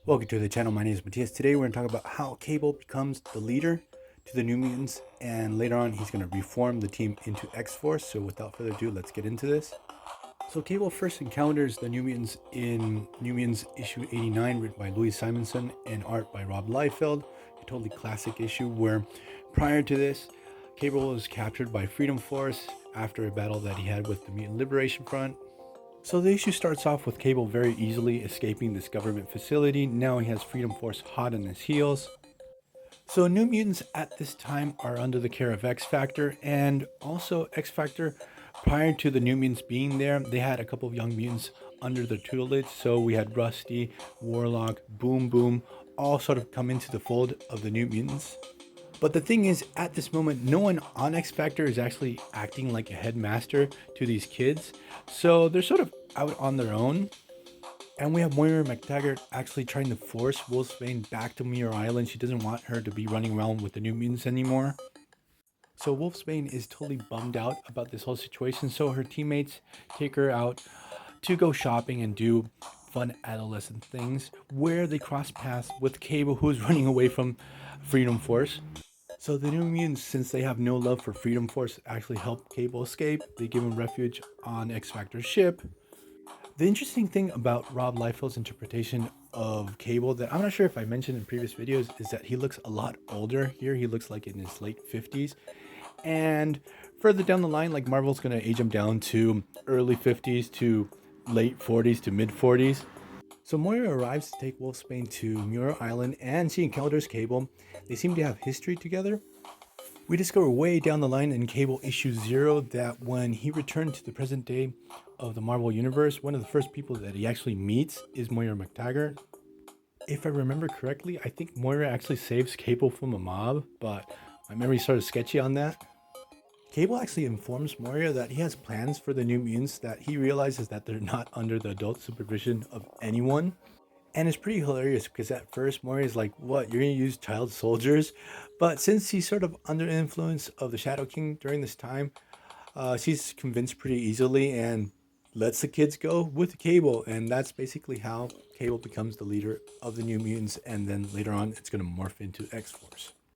Welcome to the channel. My name is Matthias. Today we're going to talk about how Cable becomes the leader to the New Mutants, and later on he's going to reform the team into X-Force. So without further ado, let's get into this. So Cable first encounters the New Mutants in New Mutants issue 89, written by Louis Simonson and art by Rob Liefeld. A totally classic issue where prior to this, Cable was captured by Freedom Force after a battle that he had with the Mutant Liberation Front. So the issue starts off with Cable very easily escaping this government facility. Now he has Freedom Force hot on his heels. So New Mutants at this time are under the care of X Factor, and also X Factor, prior to the New Mutants being there, they had a couple of young mutants under their tutelage. So we had Rusty, Warlock, Boom Boom, all sort of come into the fold of the New Mutants. But the thing is, at this moment, no one on X Factor is actually acting like a headmaster to these kids. So they're sort of out on their own. And we have Moira McTaggart actually trying to force Wolfsbane back to Muir Island. She doesn't want her to be running around with the New Mutants anymore. So Wolfsbane is totally bummed out about this whole situation. So her teammates take her out to go shopping and do fun adolescent things, where they cross paths with Cable, who is running away from Freedom Force. So the New Mutants, since they have no love for Freedom Force, actually help Cable escape. They give him refuge on X Factor's ship. The interesting thing about Rob Liefeld's interpretation of Cable that I'm not sure if I mentioned in previous videos is that he looks a lot older here. He looks like in his late 50s. And further down the line, like Marvel's going to age him down to early 50s to late 40s to mid 40s. So Moira arrives to take Wolfsbane to Muir Island and she encounters Cable. They seem to have history together. We discover way down the line in Cable issue 0 that when he returned to the present day of the Marvel Universe, one of the first people that he actually meets is Moira McTaggart. If I remember correctly, I think Moira actually saves Cable from a mob, but my memory's sort of sketchy on that. Cable actually informs Moira that he has plans for the New Mutants, that he realizes that they're not under the adult supervision of anyone. And it's pretty hilarious because at first Mori's like, what, you're going to use child soldiers? But since he's sort of under the influence of the Shadow King during this time, she's convinced pretty easily and lets the kids go with Cable. And that's basically how Cable becomes the leader of the New Mutants. And then later on, it's going to morph into X-Force.